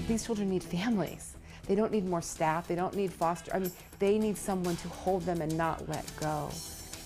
these children need families. They don't need more staff. They don't need they need someone to hold them and not let go.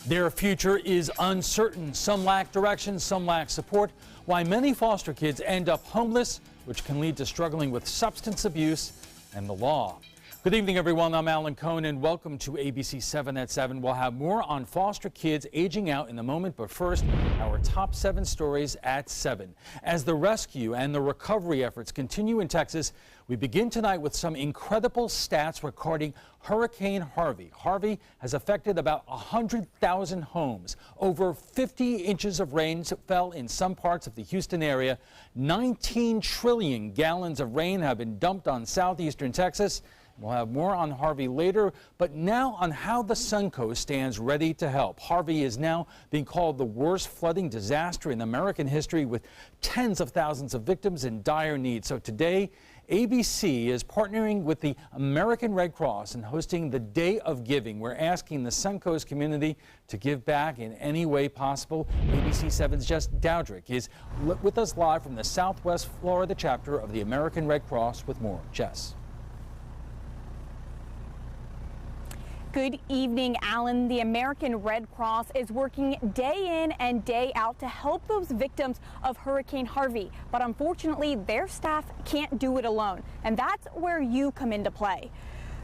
Their future is uncertain. Some lack direction, some lack support. Why many foster kids end up homeless, which can lead to struggling with substance abuse and the law. Good evening, everyone. I'm Alan Cohn, and welcome to ABC 7 at 7. We'll have more on foster kids aging out in a moment, but first, our top 7 stories at 7. As the rescue and the recovery efforts continue in Texas, we begin tonight with some incredible stats regarding Hurricane Harvey. Harvey has affected about 100,000 homes. Over 50 inches of rain fell in some parts of the Houston area. 19 trillion gallons of rain have been dumped on southeastern Texas. We'll have more on Harvey later, but now on how the Suncoast stands ready to help. Harvey is now being called the worst flooding disaster in American history, with tens of thousands of victims in dire need. So today, ABC is partnering with the American Red Cross and hosting the Day of Giving. We're asking the Suncoast community to give back in any way possible. ABC 7's Jess Dowdrick is with us live from the Southwest Florida chapter of the American Red Cross with more. Jess. Good evening, Alan. The American Red Cross is working day in and day out to help those victims of Hurricane Harvey. But unfortunately, their staff can't do it alone. And that's where you come into play.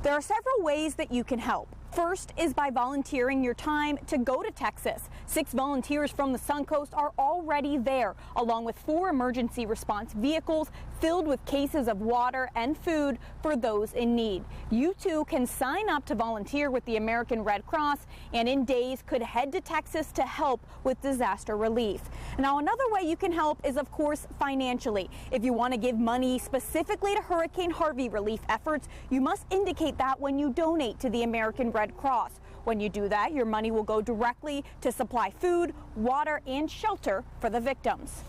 There are several ways that you can help. First is by volunteering your time to go to Texas. 6 volunteers from the Suncoast are already there, along with 4 emergency response vehicles filled with cases of water and food for those in need. You too can sign up to volunteer with the American Red Cross, and in days could head to Texas to help with disaster relief. Now, another way you can help is, of course, financially. If you want to give money specifically to Hurricane Harvey relief efforts, you must indicate that when you donate to the American Red Cross. When you do that, your money will go directly to supply food, water, and shelter for the victims.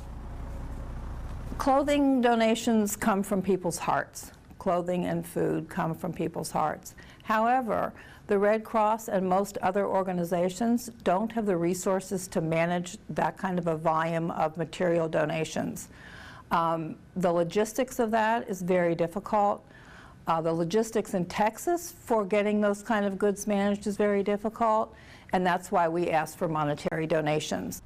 Clothing donations come from people's hearts. Clothing and food come from people's hearts. However, the Red Cross and most other organizations don't have the resources to manage that kind of a volume of material donations. The logistics of that is very difficult. The logistics in Texas for getting those kind of goods managed is very difficult, and that's why we ask for monetary donations.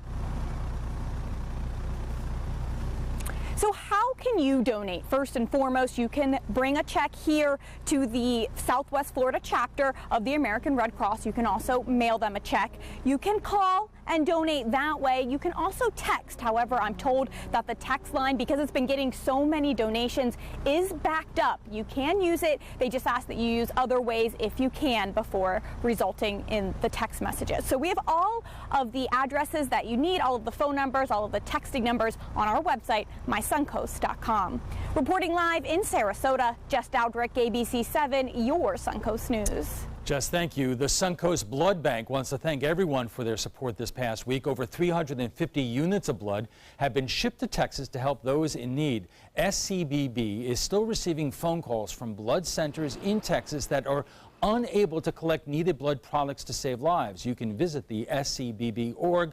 So how can you donate? First and foremost, you can bring a check here to the Southwest Florida chapter of the American Red Cross. You can also mail them a check. You can call and donate that way. You can also text. However, I'm told that the text line, because it's been getting so many donations, is backed up. You can use it. They just ask that you use other ways if you can before resulting in the text messages. So we have all of the addresses that you need, all of the phone numbers, all of the texting numbers on our website, mysuncoast.com. Reporting live in Sarasota, Jess Dowdrick, ABC 7, your Suncoast News. Jess, thank you. The Suncoast Blood Bank wants to thank everyone for their support this past week. Over 350 units of blood have been shipped to Texas to help those in need. SCBB is still receiving phone calls from blood centers in Texas that are unable to collect needed blood products to save lives. You can visit the scbb.org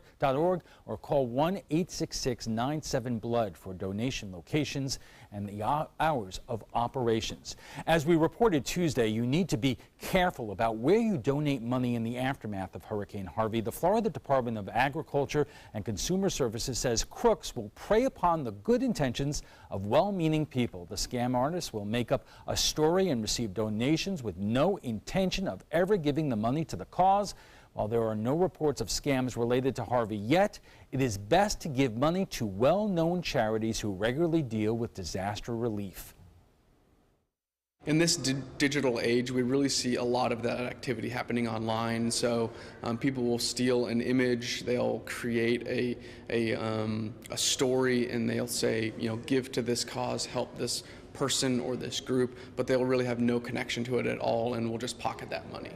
or call 1-866-97-BLOOD for donation locations and the hours of operations. As we reported Tuesday, you need to be careful about where you donate money in the aftermath of Hurricane Harvey. The Florida Department of Agriculture and Consumer Services says crooks will prey upon the good intentions of well-meaning people. The scam artists will make up a story and receive donations with no intention of ever giving the money to the cause. While there are no reports of scams related to Harvey yet, it is best to give money to well-known charities who regularly deal with disaster relief. In this digital age, we really see a lot of that activity happening online. So people will steal an image, they'll create a story, and they'll say, you know, give to this cause, help this person or this group, but they'll really have no connection to it at all and will just pocket that money.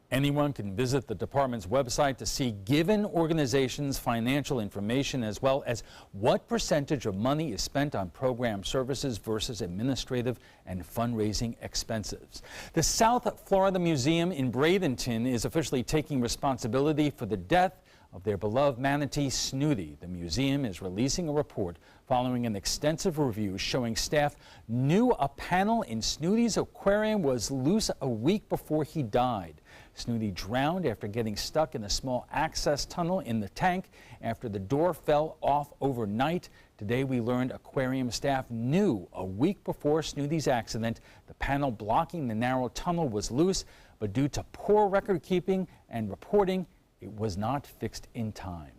Anyone can visit the department's website to see given organizations' financial information, as well as what percentage of money is spent on program services versus administrative and fundraising expenses. The South Florida Museum in Bradenton is officially taking responsibility for the death of their beloved manatee Snooty. The museum is releasing a report following an extensive review showing staff knew a panel in Snooty's aquarium was loose a week before he died. Snooty drowned after getting stuck in a small access tunnel in the tank after the door fell off overnight. Today we learned aquarium staff knew a week before Snooty's accident the panel blocking the narrow tunnel was loose, but due to poor record keeping and reporting, it was not fixed in time.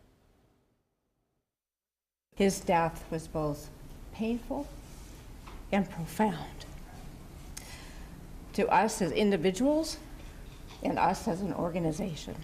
His death was both painful and profound to us as individuals and us as an organization.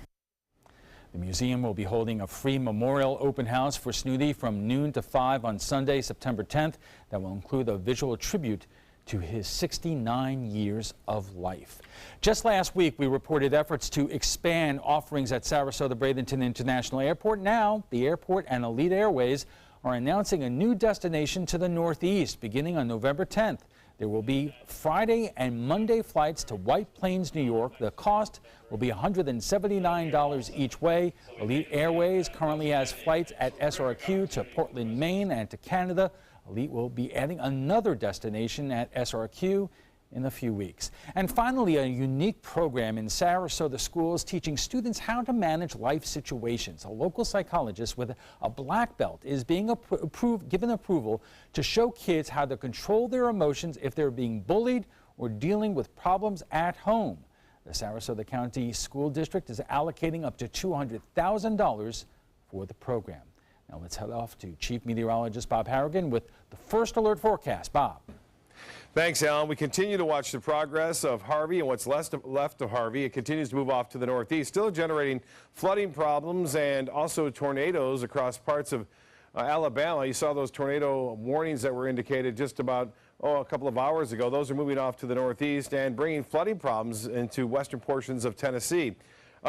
The museum will be holding a free memorial open house for Snooty from noon to 5 on Sunday, September 10th. That will include a visual tribute to his 69 years of life. Just last week, we reported efforts to expand offerings at Sarasota-Bradenton International Airport. Now, the airport and Elite Airways are announcing a new destination to the Northeast beginning on November 10th. There will be Friday and Monday flights to White Plains, New York. The cost will be $179 each way. Elite Airways currently has flights at SRQ to Portland, Maine, and to Canada. Elite will be adding another destination at SRQ in a few weeks. And finally, a unique program in Sarasota schools teaching students how to manage life situations. A local psychologist with a black belt is being given approval to show kids how to control their emotions if they're being bullied or dealing with problems at home. The Sarasota County School District is allocating up to $200,000 for the program. Now let's head off to Chief Meteorologist Bob Harrigan with the first alert forecast. Bob. Thanks, Alan. We continue to watch the progress of Harvey and what's left of Harvey. It continues to move off to the northeast, still generating flooding problems and also tornadoes across parts of Alabama. You saw those tornado warnings that were indicated just about a couple of hours ago. Those are moving off to the northeast and bringing flooding problems into western portions of Tennessee.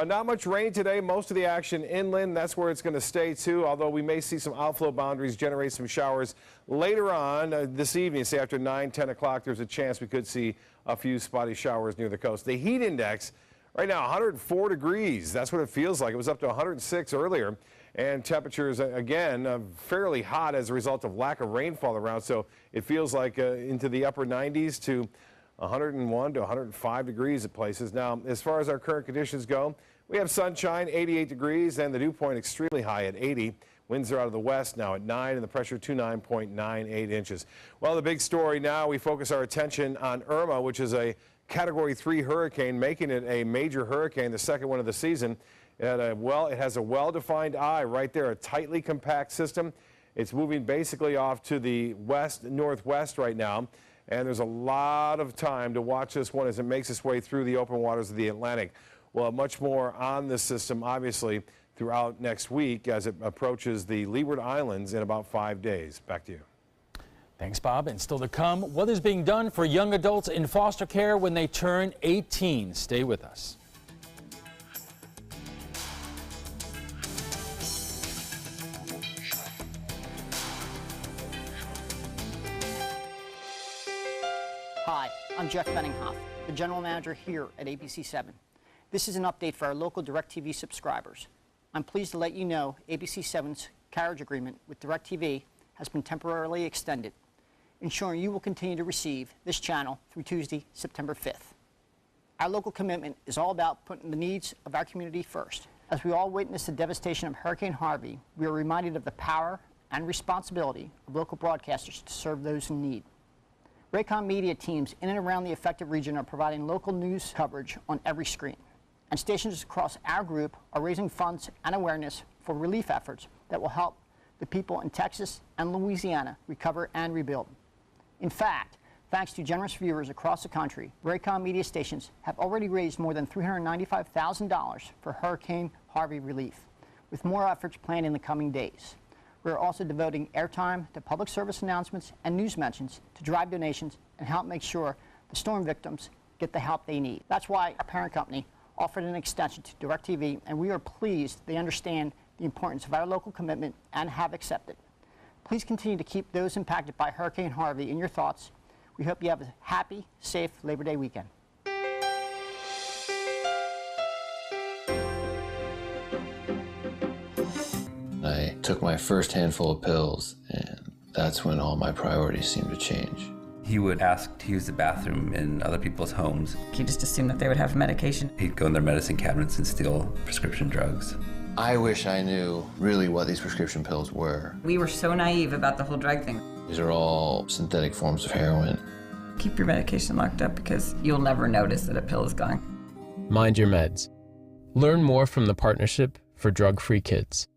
Not much rain today. Most of the action inland. That's where it's going to stay too, although we may see some outflow boundaries generate some showers later on this evening. Say after 9, 10 o'clock, there's a chance we could see a few spotty showers near the coast. The heat index right now 104 degrees. That's what it feels like. It was up to 106 earlier. And temperatures, again, fairly hot as a result of lack of rainfall around. So it feels like into the upper 90s to 101 to 105 degrees at places. Now, as far as our current conditions go, we have sunshine, 88 degrees, and the dew point extremely high at 80. Winds are out of the west now at 9, and the pressure 29.98 inches. Well, the big story now, we focus our attention on Irma, which is a Category 3 hurricane, making it a major hurricane, the second one of the season. It has a well-defined eye right there, a tightly compact system. It's moving basically off to the west-northwest right now. And there's a lot of time to watch this one as it makes its way through the open waters of the Atlantic. We'll have much more on this system, obviously, throughout next week as it approaches the Leeward Islands in about 5 days. Back to you. Thanks, Bob. And still to come, what is being done for young adults in foster care when they turn 18? Stay with us. Hi, I'm Jeff Benninghoff, the General Manager here at ABC7. This is an update for our local DirecTV subscribers. I'm pleased to let you know ABC7's carriage agreement with DirecTV has been temporarily extended, ensuring you will continue to receive this channel through Tuesday, September 5th. Our local commitment is all about putting the needs of our community first. As we all witness the devastation of Hurricane Harvey, we are reminded of the power and responsibility of local broadcasters to serve those in need. Raycom media teams in and around the affected region are providing local news coverage on every screen. And stations across our group are raising funds and awareness for relief efforts that will help the people in Texas and Louisiana recover and rebuild. In fact, thanks to generous viewers across the country, Raycom media stations have already raised more than $395,000 for Hurricane Harvey relief, with more efforts planned in the coming days. We are also devoting airtime to public service announcements and news mentions to drive donations and help make sure the storm victims get the help they need. That's why our parent company offered an extension to DirecTV, and we are pleased they understand the importance of our local commitment and have accepted. Please continue to keep those impacted by Hurricane Harvey in your thoughts. We hope you have a happy, safe Labor Day weekend. took my first handful of pills, and that's when all my priorities seemed to change. He would ask to use the bathroom in other people's homes. He just assumed that they would have medication. He'd go in their medicine cabinets and steal prescription drugs. I wish I knew really what these prescription pills were. We were so naive about the whole drug thing. These are all synthetic forms of heroin. Keep your medication locked up because you'll never notice that a pill is gone. Mind your meds. Learn more from the Partnership for Drug-Free Kids.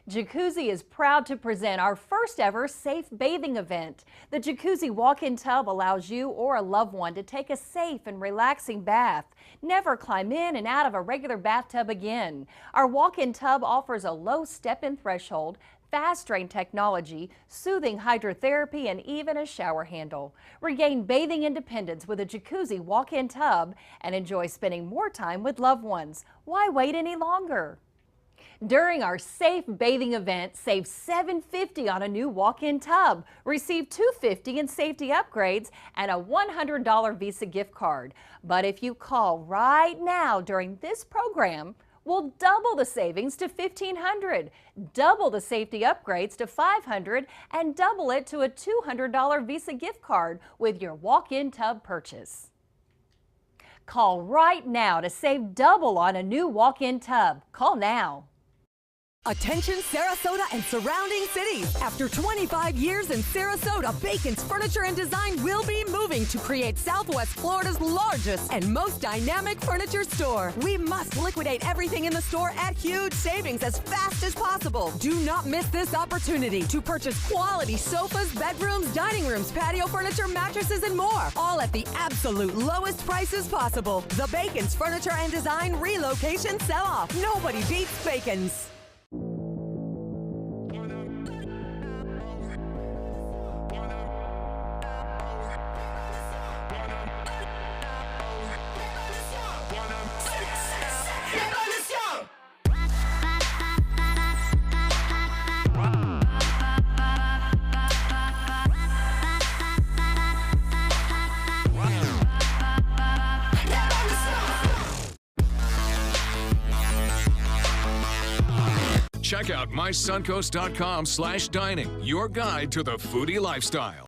Jacuzzi is proud to present our first ever safe bathing event. The Jacuzzi walk-in tub allows you or a loved one to take a safe and relaxing bath. Never climb in and out of a regular bathtub again. Our walk-in tub offers a low step-in threshold, fast drain technology, soothing hydrotherapy, and even a shower handle. Regain bathing independence with a Jacuzzi walk-in tub and enjoy spending more time with loved ones. Why wait any longer? During our safe bathing event, save $750 on a new walk-in tub. Receive $250 in safety upgrades and a $100 Visa gift card. But if you call right now during this program, we'll double the savings to $1,500, double the safety upgrades to $500, and double it to a $200 Visa gift card with your walk-in tub purchase. Call right now to save double on a new walk-in tub. Call now. Attention Sarasota and surrounding cities. After 25 years in Sarasota, Bacon's Furniture and Design will be moving to create Southwest Florida's largest and most dynamic furniture store. We must liquidate everything in the store at huge savings as fast as possible. Do not miss this opportunity to purchase quality sofas, bedrooms, dining rooms, patio furniture, mattresses, and more. All at the absolute lowest prices possible. The Bacon's Furniture and Design relocation sell-off. Nobody beats Bacon's. Check out mysuncoast.com/dining, your guide to the foodie lifestyle.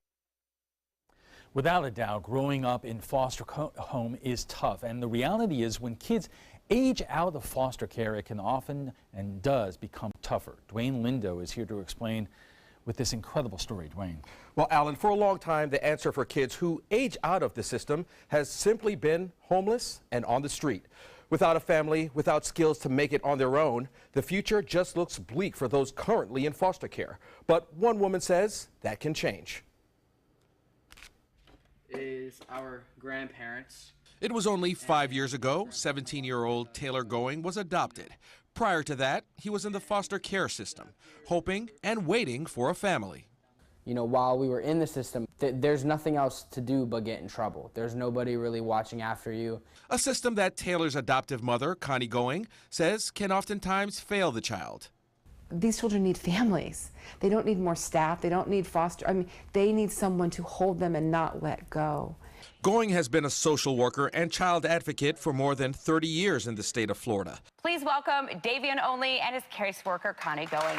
Without a doubt, growing up in foster home is tough. And the reality is when kids age out of foster care, it can often and does become tougher. Dwayne Lindo is here to explain with this incredible story. Dwayne. Well, Alan, for a long time, the answer for kids who age out of the system has simply been homeless and on the street. Without a family, without skills to make it on their own, the future just looks bleak for those currently in foster care. But one woman says that can change. Is our grandparents. It was only 5 years ago, 17-year-old Taylor Going was adopted. Prior to that, he was in the foster care system, hoping and waiting for a family. You know, while we were in the system, there's nothing else to do but get in trouble. There's nobody really watching after you. A system that Taylor's adoptive mother, Connie Going, says can oftentimes fail the child. These children need families. They don't need more staff. They don't need they need someone to hold them and not let go. Going has been a social worker and child advocate for more than 30 years in the state of Florida. Please welcome Davian Only and his caseworker, Connie Going.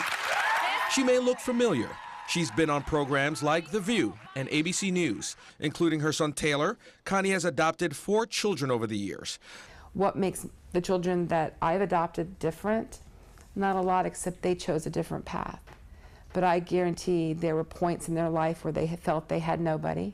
She may look familiar. She's been on programs like The View and ABC News. Including her son Taylor, Connie has adopted 4 children over the years. What makes the children that I've adopted different? Not a lot, except they chose a different path. But I guarantee there were points in their life where they felt they had nobody.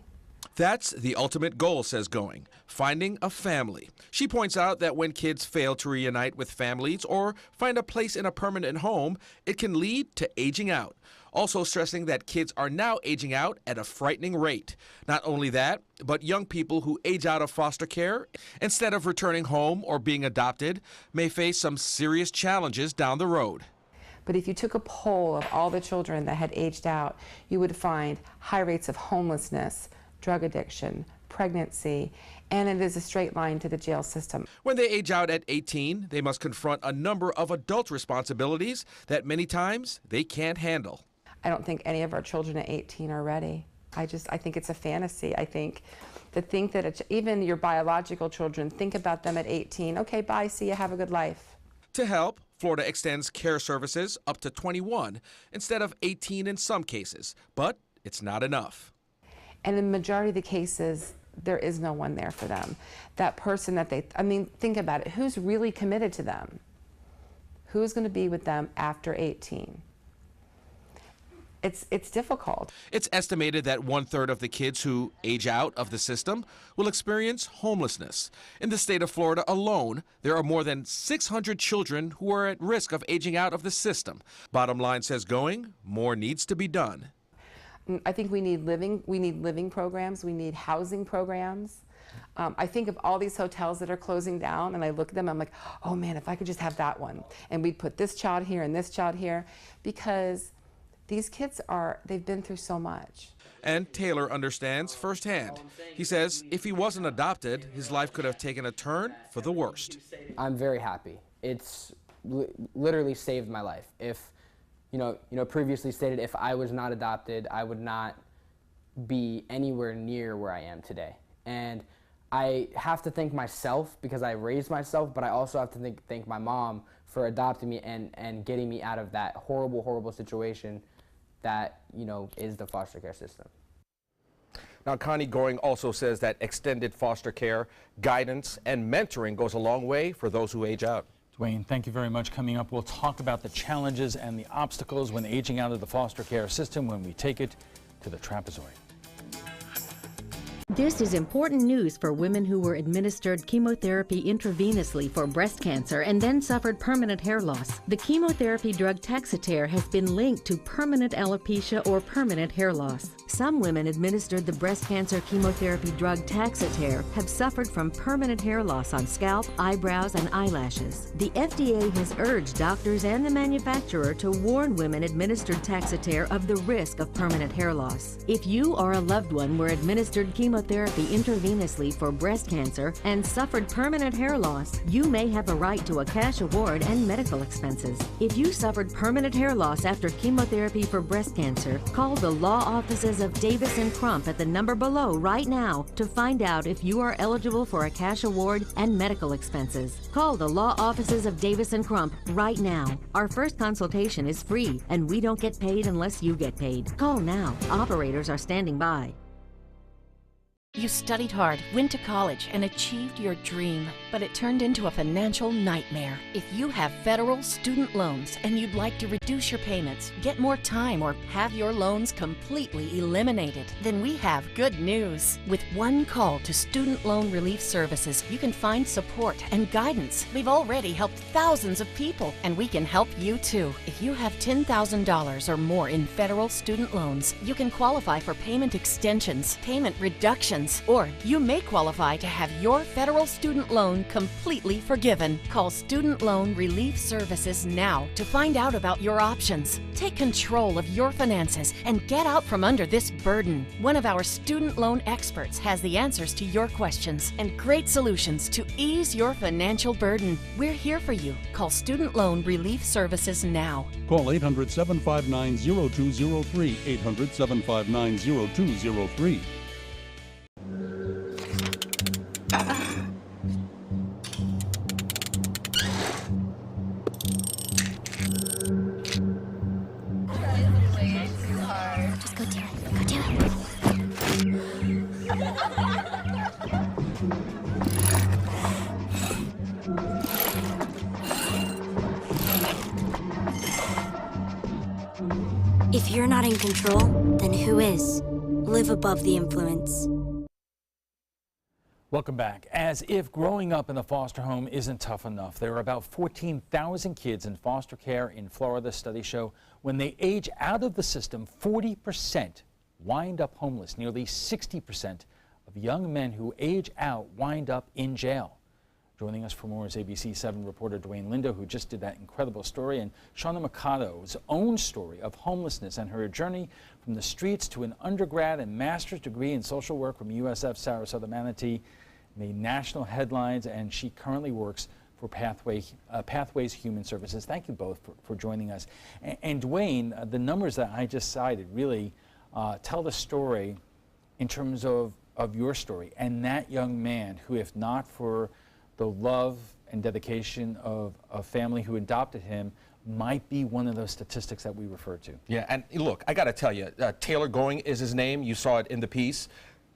That's the ultimate goal, says Going, finding a family. She points out that when kids fail to reunite with families or find a place in a permanent home, it can lead to aging out. Also stressing that kids are now aging out at a frightening rate. Not only that, but young people who age out of foster care, instead of returning home or being adopted, may face some serious challenges down the road. But if you took a poll of all the children that had aged out, you would find high rates of homelessness, drug addiction, pregnancy, and it is a straight line to the jail system. When they age out at 18, they must confront a number of adult responsibilities that many times they can't handle. I don't think any of our children at 18 are ready. I think it's a fantasy. I think that even your biological children, think about them at 18. Okay, bye, see you, have a good life. To help, Florida extends care services up to 21 instead of 18 in some cases, but it's not enough. And in the majority of the cases, there is no one there for them. That person that think about it, who's really committed to them? Who's going to be with them after 18? It's difficult. It's estimated that 1/3 of the kids who age out of the system will experience homelessness. In the state of Florida alone, there are more than 600 children who are at risk of aging out of the system. Bottom line, says Going, more needs to be done. I think we need living programs, we need housing programs. I think of all these hotels that are closing down, and I look at them, I'm like, oh man, if I could just have that one. And we'd put this child here and this child here, because these kids they've been through so much. And Taylor understands firsthand. He says if he wasn't adopted, his life could have taken a turn for the worst. I'm very happy. It's literally saved my life. If, previously stated, if I was not adopted, I would not be anywhere near where I am today. And I have to thank myself because I raised myself, but I also have to thank my mom for adopting me and getting me out of that horrible, horrible situation that, is the foster care system. Now, Connie Going also says that extended foster care, guidance, and mentoring goes a long way for those who age out. Dwayne, thank you very much. Coming up, we'll talk about the challenges and the obstacles when aging out of the foster care system when we take it to the trapezoid. This is important news for women who were administered chemotherapy intravenously for breast cancer and then suffered permanent hair loss. The chemotherapy drug Taxotere has been linked to permanent alopecia or permanent hair loss. Some women administered the breast cancer chemotherapy drug Taxotere have suffered from permanent hair loss on scalp, eyebrows, and eyelashes. The FDA has urged doctors and the manufacturer to warn women administered Taxotere of the risk of permanent hair loss. If you or a loved one were administered chemotherapy intravenously for breast cancer and suffered permanent hair loss, you may have a right to a cash award and medical expenses. If you suffered permanent hair loss after chemotherapy for breast cancer, call the law offices of Davis & Crump at the number below right now to find out if you are eligible for a cash award and medical expenses. Call the law offices of Davis & Crump right now. Our first consultation is free, and we don't get paid unless you get paid. Call now. Operators are standing by. You studied hard, went to college, and achieved your dream, but it turned into a financial nightmare. If you have federal student loans and you'd like to reduce your payments, get more time, or have your loans completely eliminated, then we have good news. With one call to Student Loan Relief Services, you can find support and guidance. We've already helped thousands of people, and we can help you too. If you have $10,000 or more in federal student loans, you can qualify for payment extensions, payment reductions, or you may qualify to have your federal student loan completely forgiven. Call Student Loan Relief Services now to find out about your options. Take control of your finances and get out from under this burden. One of our student loan experts has the answers to your questions and great solutions to ease your financial burden. We're here for you. Call Student Loan Relief Services now. Call 800-759-0203, 800-759-0203. Just go do it. Go do it. If you're not in control, then who is? Live above the influence. Welcome back. As if growing up in a foster home isn't tough enough, there are about 14,000 kids in foster care in Florida. Studies show when they age out of the system, 40% wind up homeless. Nearly 60% of young men who age out wind up in jail. Joining us for more is ABC 7 reporter Dwayne Lindo, who just did that incredible story, and Shauna Mikado's own story of homelessness and her journey from the streets to an undergrad and master's degree in social work from USF Sarasota Manatee made national headlines, and she currently works for Pathways Human Services. Thank you both for joining us. And Dwayne, the numbers that I just cited really tell the story in terms of your story and that young man who, if not for the love and dedication of a family who adopted him might be one of those statistics that we refer to. Yeah, and look, I got to tell you, Taylor Going is his name. You saw it in the piece.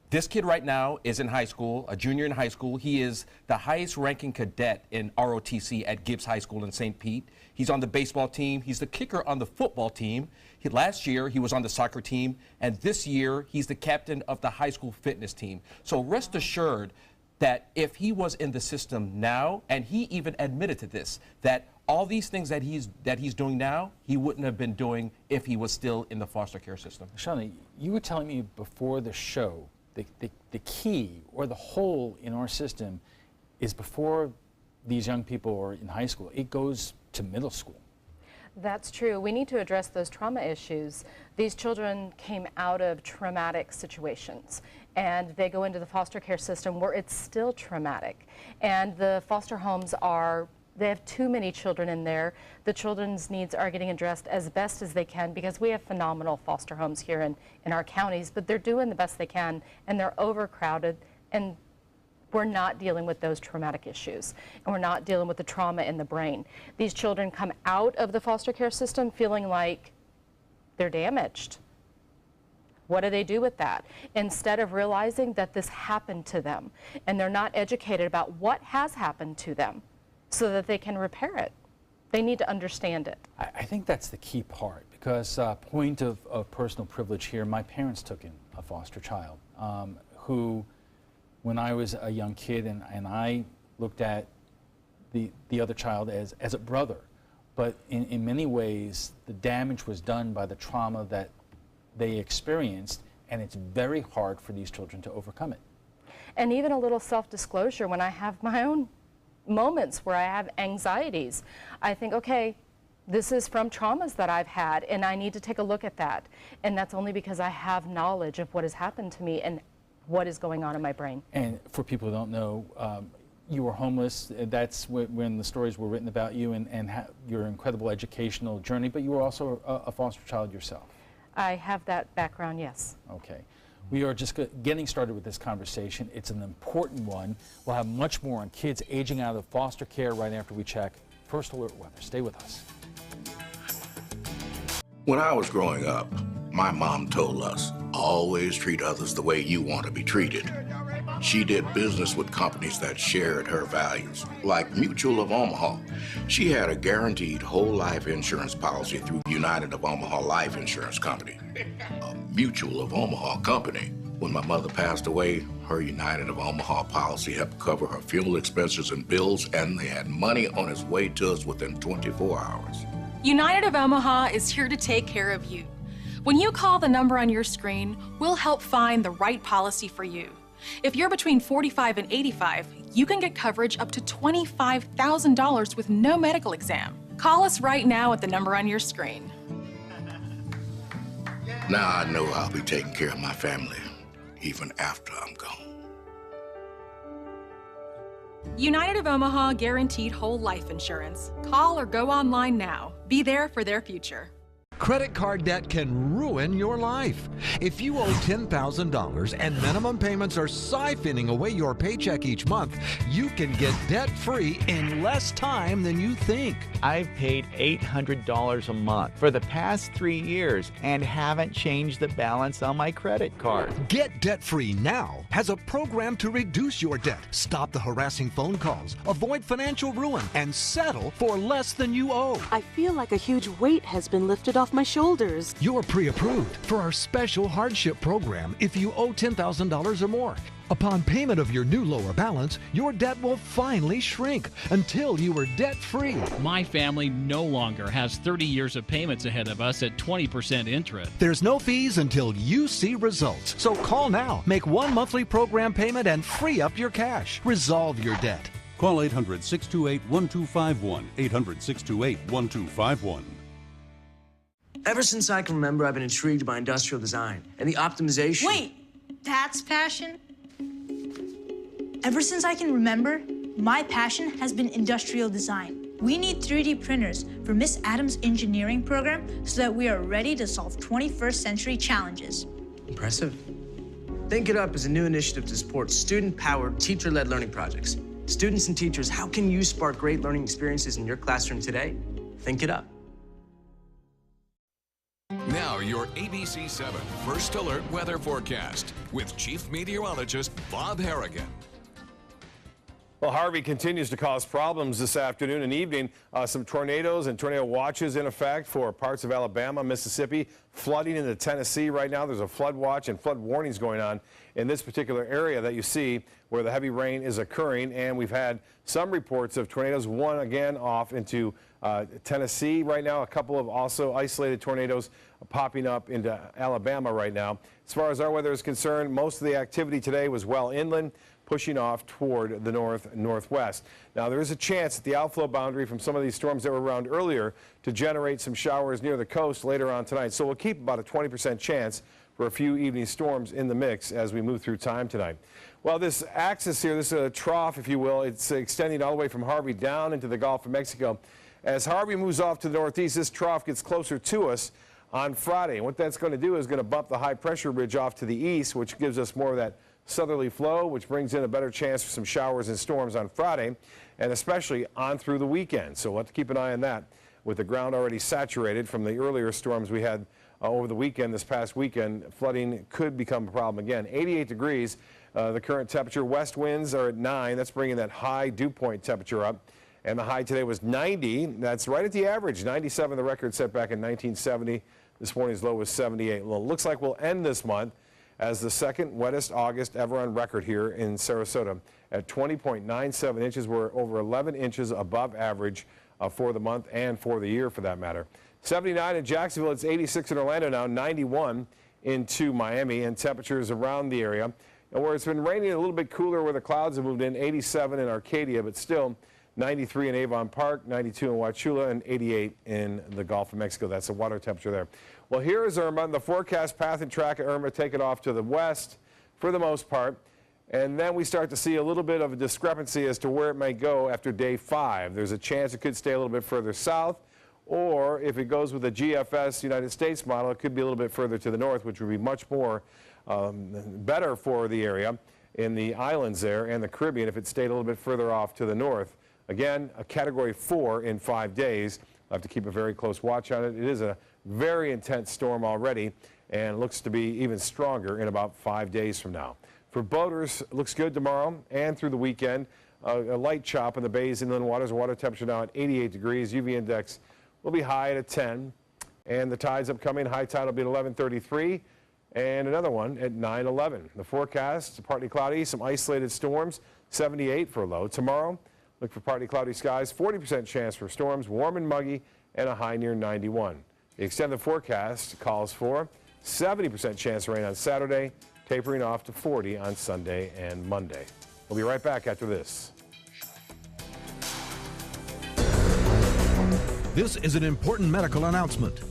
This kid right now is in high school, a junior in high school. He is the highest ranking cadet in ROTC at Gibbs High School in St. Pete. He's on the baseball team. He's the kicker on the football team. Last year, he was on the soccer team. And this year, he's the captain of the high school fitness team. So rest assured that if he was in the system now, and he even admitted to this, that all these things that he's doing now, he wouldn't have been doing if he was still in the foster care system. Shawnee, you were telling me before the show, the key or the hole in our system is before these young people are in high school. It goes to middle school. That's true. We need to address those trauma issues. These children came out of traumatic situations, and they go into the foster care system where it's still traumatic. And the foster homes they have too many children in there. The children's needs are getting addressed as best as they can because we have phenomenal foster homes here in our counties, but they're doing the best they can, and they're overcrowded, and we're not dealing with those traumatic issues, and we're not dealing with the trauma in the brain. These children come out of the foster care system feeling like they're damaged. What do they do with that? Instead of realizing that this happened to them, and they're not educated about what has happened to them so that they can repair it. They need to understand it. I think that's the key part, because point of personal privilege here, my parents took in a foster child who, when I was a young kid, and I looked at the other child as a brother, but in many ways the damage was done by the trauma that they experienced, and it's very hard for these children to overcome it. And even a little self-disclosure, when I have my own moments where I have anxieties, I think, okay, this is from traumas that I've had, and I need to take a look at that. And that's only because I have knowledge of what has happened to me and what is going on in my brain. And for people who don't know, you were homeless. That's when the stories were written about you and your incredible educational journey, but you were also a foster child yourself. I have that background, yes. Okay. We are just getting started with this conversation. It's an important one. We'll have much more on kids aging out of foster care right after we check First Alert Weather. Stay with us. When I was growing up, my mom told us, always treat others the way you want to be treated. She did business with companies that shared her values, like Mutual of Omaha. She had a guaranteed whole life insurance policy through United of Omaha Life Insurance Company, a Mutual of Omaha company. When my mother passed away, her United of Omaha policy helped cover her funeral expenses and bills, and they had money on its way to us within 24 hours. United of Omaha is here to take care of you. When you call the number on your screen, we'll help find the right policy for you. If you're between 45 and 85, you can get coverage up to $25,000 with no medical exam. Call us right now at the number on your screen. Now I know I'll be taking care of my family, even after I'm gone. United of Omaha Guaranteed Whole Life Insurance. Call or go online now. Be there for their future. Credit card debt can ruin your life. If you owe $10,000 and minimum payments are siphoning away your paycheck each month, you can get debt-free in less time than you think. I've paid $800 a month for the past 3 years and haven't changed the balance on my credit card. Get debt-free now has a program to reduce your debt, stop the harassing phone calls, avoid financial ruin, and settle for less than you owe. I feel like a huge weight has been lifted off my shoulders. You're pre-approved for our special hardship program if you owe $10,000 or more. Upon payment of your new lower balance, your debt will finally shrink until you are debt-free. My family no longer has 30 years of payments ahead of us at 20% interest. There's no fees until you see results. So call now, make one monthly program payment, and free up your cash. Resolve your debt. Call 800-628-1251. 800-628-1251. Ever since I can remember, I've been intrigued by industrial design and the optimization. Wait, that's passion? Ever since I can remember, my passion has been industrial design. We need 3D printers for Miss Adams' engineering program so that we are ready to solve 21st century challenges. Impressive. Think It Up is a new initiative to support student-powered, teacher-led learning projects. Students and teachers, how can you spark great learning experiences in your classroom today? Think it up. Now your ABC 7 First Alert weather forecast with Chief Meteorologist Bob Harrigan. Well, Harvey continues to cause problems this afternoon and evening. Some tornadoes and tornado watches in effect for parts of Alabama, Mississippi, flooding into Tennessee right now. There's a flood watch and flood warnings going on in this particular area that you see where the heavy rain is occurring. And we've had some reports of tornadoes, one again off into Tennessee right now, a couple of also isolated tornadoes popping up into Alabama right now. As far as our weather is concerned, most of the activity today was well inland, pushing off toward the northwest. Now, there is a chance at the outflow boundary from some of these storms that were around earlier to generate some showers near the coast later on tonight. So we'll keep about a 20% chance for a few evening storms in the mix as we move through time tonight. Well, this axis here, this trough, if you will, it's extending all the way from Harvey down into the Gulf of Mexico. As Harvey moves off to the northeast, this trough gets closer to us on Friday. And what that's going to do is going to bump the high pressure ridge off to the east, which gives us more of that southerly flow, which brings in a better chance for some showers and storms on Friday, and especially on through the weekend. So we'll have to keep an eye on that with the ground already saturated from the earlier storms we had over the weekend. This past weekend, flooding could become a problem again. 88 degrees, the current temperature. West winds are at 9. That's bringing that high dew point temperature up. And the high today was 90. That's right at the average. 97, the record set back in 1970. This morning's low was 78. Well, it looks like we'll end this month as the second wettest August ever on record here in Sarasota at 20.97 inches. We're over 11 inches above average for the month and for the year for that matter. 79 in Jacksonville. It's 86 in Orlando now, 91 into Miami, and temperatures around the area. And where it's been raining a little bit cooler where the clouds have moved in, 87 in Arcadia, but still 93 in Avon Park, 92 in Wauchula, and 88 in the Gulf of Mexico. That's the water temperature there. Well, here is Irma. The forecast path and track of Irma take it off to the west for the most part. And then we start to see a little bit of a discrepancy as to where it may go after day 5. There's a chance it could stay a little bit further south, or if it goes with the GFS United States model, it could be a little bit further to the north, which would be much more better for the area in the islands there and the Caribbean if it stayed a little bit further off to the north. Again, a Category 4 in 5 days. I'll have to keep a very close watch on it. It is a very intense storm already and looks to be even stronger in about 5 days from now. For boaters, it looks good tomorrow and through the weekend. A light chop in the bays, inland waters. Water temperature now at 88 degrees. UV index will be high at 10. And the tides upcoming, high tide will be at 11:33 and another one at 9:11. The forecast, partly cloudy, some isolated storms, 78 for a low. Tomorrow, look for partly cloudy skies, 40% chance for storms, warm and muggy, and a high near 91. The extended forecast calls for 70% chance of rain on Saturday, tapering off to 40 on Sunday and Monday. We'll be right back after this. This is an important medical announcement.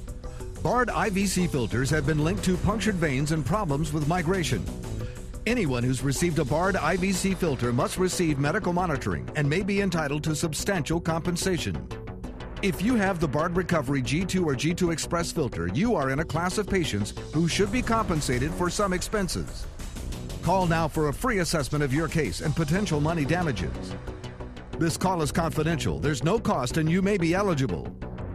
Bard IVC filters have been linked to punctured veins and problems with migration. Anyone who's received a Bard IVC filter must receive medical monitoring and may be entitled to substantial compensation. If you have the Bard Recovery G2 or G2 Express filter, you are in a class of patients who should be compensated for some expenses. Call now for a free assessment of your case and potential money damages. This call is confidential. There's no cost and you may be eligible.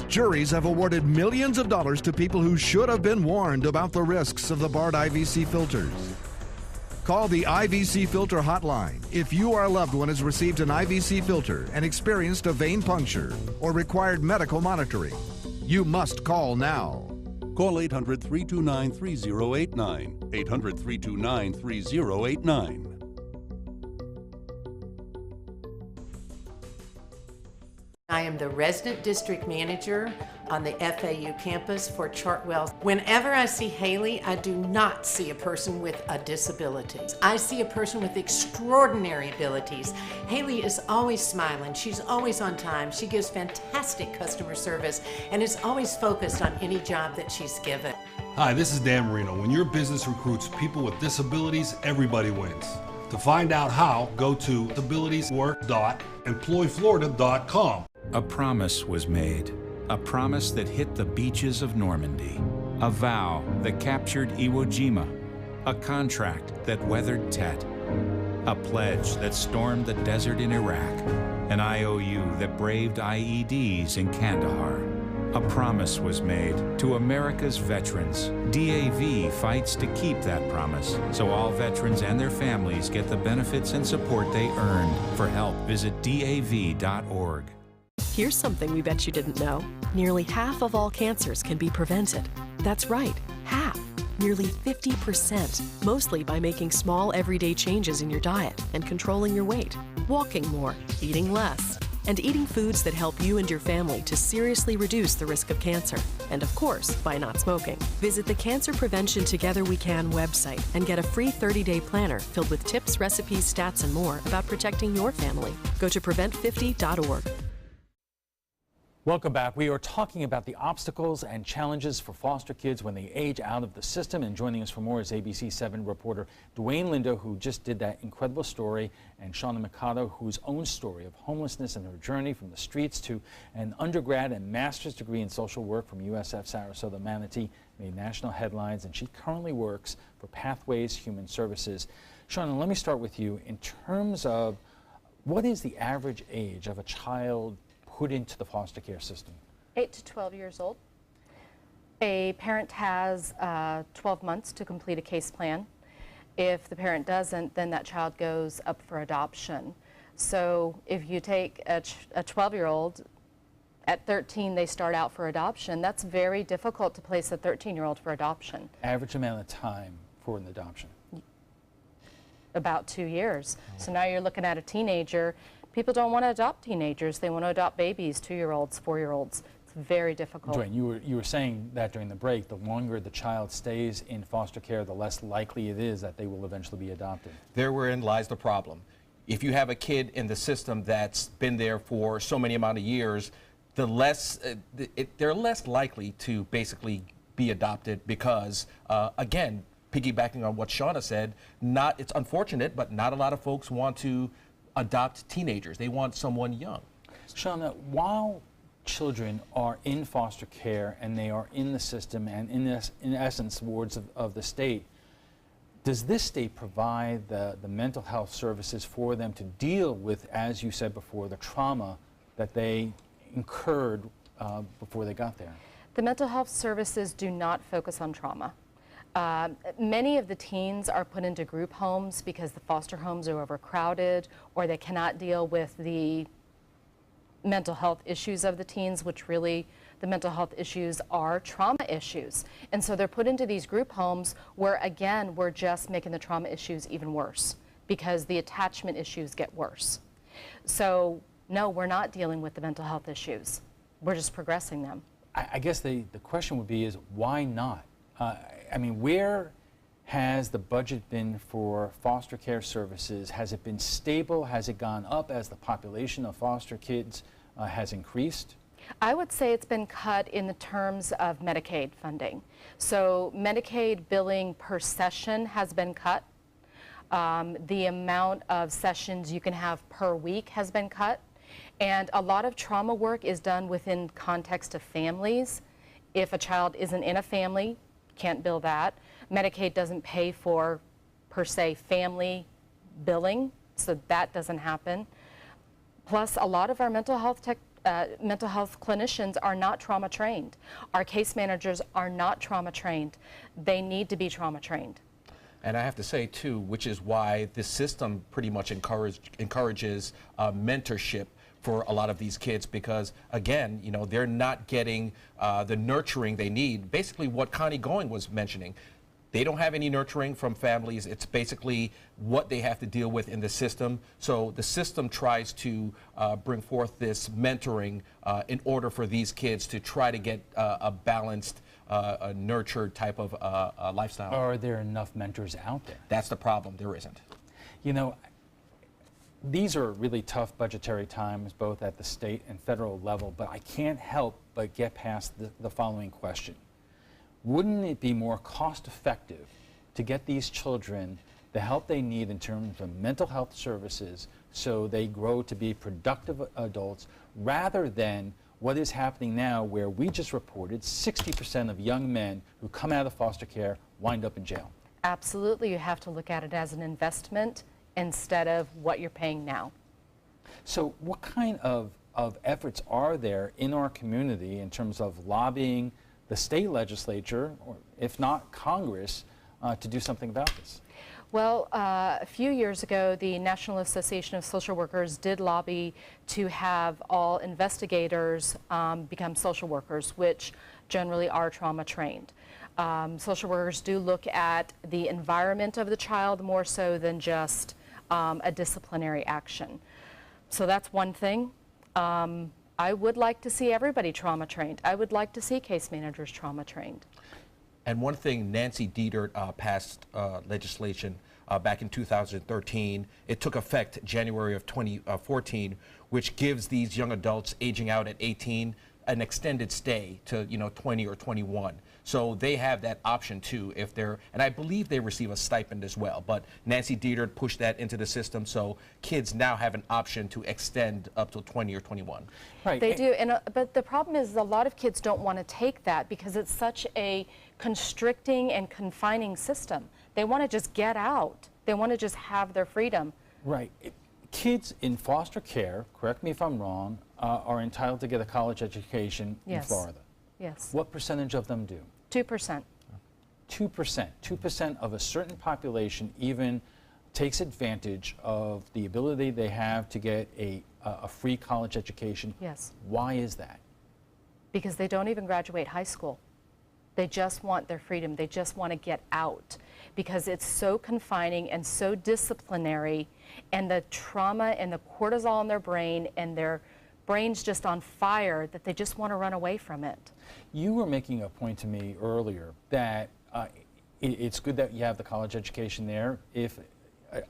Juries have awarded millions of dollars to people who should have been warned about the risks of the Bard IVC filters. Call the IVC Filter Hotline if you or a loved one has received an IVC filter and experienced a vein puncture or required medical monitoring. You must call now. Call 800-329-3089. 800-329-3089. I am the resident district manager on the FAU campus for Chartwell. Whenever I see Haley, I do not see a person with a disability. I see a person with extraordinary abilities. Haley is always smiling. She's always on time. She gives fantastic customer service and is always focused on any job that she's given. Hi, this is Dan Marino. When your business recruits people with disabilities, everybody wins. To find out how, go to abilitieswork.employflorida.com. A promise was made, a promise that hit the beaches of Normandy, a vow that captured Iwo Jima, a contract that weathered Tet, a pledge that stormed the desert in Iraq, an IOU that braved IEDs in Kandahar. A promise was made to America's veterans. DAV fights to keep that promise, so all veterans and their families get the benefits and support they earned. For help, visit DAV.org. Here's something we bet you didn't know. Nearly half of all cancers can be prevented. That's right, half. Nearly 50%, mostly by making small everyday changes in your diet and controlling your weight, walking more, eating less, and eating foods that help you and your family to seriously reduce the risk of cancer. And of course, by not smoking. Visit the Cancer Prevention Together We Can website and get a free 30-day planner filled with tips, recipes, stats, and more about protecting your family. Go to prevent50.org. Welcome back. We are talking about the obstacles and challenges for foster kids when they age out of the system. And joining us for more is ABC 7 reporter Dwayne Lindo, who just did that incredible story, and Shauna Mikado, whose own story of homelessness and her journey from the streets to an undergrad and master's degree in social work from USF Sarasota Manatee made national headlines, and she currently works for Pathways Human Services. Shauna, let me start with you. In terms of what is the average age of a child put into the foster care system? 8 to 12 years old. A parent has 12 months to complete a case plan. If the parent doesn't, then that child goes up for adoption. So if you take a 12-year-old, at 13 they start out for adoption. That's very difficult to place a 13-year-old for adoption. Average amount of time for an adoption? About 2 years. So now you're looking at a teenager. People don't want to adopt teenagers. They want to adopt babies, 2-year-olds, 4-year-olds. It's very difficult. Dwayne, you were saying that during the break, the longer the child stays in foster care, the less likely it is that they will eventually be adopted. Therein lies the problem. If you have a kid in the system that's been there for so many amount of years, the less they're less likely to basically be adopted because, again, piggybacking on what Shauna said, it's unfortunate, but not a lot of folks want to adopt teenagers. They want someone young. Shauna, while children are in foster care and they are in the system and in essence wards of the state, does this state provide the mental health services for them to deal with, as you said before, the trauma that they incurred before they got there? The mental health services do not focus on trauma. Many of the teens are put into group homes because the foster homes are overcrowded or they cannot deal with the mental health issues of the teens, which really the mental health issues are trauma issues. And so they're put into these group homes where, again, we're just making the trauma issues even worse because the attachment issues get worse. So no, we're not dealing with the mental health issues. We're just progressing them. I guess the question would be is why not? I mean, where has the budget been for foster care services? Has it been stable? Has it gone up as the population of foster kids has increased? I would say it's been cut in the terms of Medicaid funding. So Medicaid billing per session has been cut. The amount of sessions you can have per week has been cut. And a lot of trauma work is done within context of families. If a child isn't in a family, can't bill that. Medicaid doesn't pay for, per se, family billing, so that doesn't happen. Plus, a lot of our mental health clinicians are not trauma trained. Our case managers are not trauma trained. They need to be trauma trained. And I have to say, too, which is why this system pretty much encourages mentorship for a lot of these kids because, again, you know, they're not getting the nurturing they need. Basically what Connie Going was mentioning, they don't have any nurturing from families. It's basically what they have to deal with in the system. So the system tries to bring forth this mentoring in order for these kids to try to get a balanced, a nurtured type of lifestyle. Are there enough mentors out there? That's the problem. There isn't. You know, these are really tough budgetary times, both at the state and federal level, but I can't help but get past the following question. Wouldn't it be more cost-effective to get these children the help they need in terms of mental health services so they grow to be productive adults, rather than what is happening now where we just reported 60% of young men who come out of foster care wind up in jail? Absolutely. You have to look at it as an investment instead of what you're paying now. So what kind of efforts are there in our community in terms of lobbying the state legislature, or if not Congress, to do something about this? Well, a few years ago, the National Association of Social Workers did lobby to have all investigators become social workers, which generally are trauma trained. Social workers do look at the environment of the child more so than just a disciplinary action. So that's one thing. I would like to see everybody trauma trained. I would like to see case managers trauma trained. And one thing, Nancy Dietert passed legislation back in 2013. It took effect January of 2014, which gives these young adults aging out at 18 an extended stay to 20 or 21. So they have that option too if they're, and I believe they receive a stipend as well, but Nancy Dietert pushed that into the system, so kids now have an option to extend up to 20 or 21. Right. They do, but the problem is a lot of kids don't want to take that because it's such a constricting and confining system. They want to just get out. They want to just have their freedom. Right. Kids in foster care, correct me if I'm wrong, are entitled to get a college education in Florida. Yes. What percentage of them do? 2%. 2%. 2% of a certain population even takes advantage of the ability they have to get a free college education. Yes. Why is that? Because they don't even graduate high school. They just want their freedom. They just want to get out because it's so confining and so disciplinary, and the trauma and the cortisol in their brain and their brain's just on fire that they just want to run away from it. You were making a point to me earlier that it's good that you have the college education there if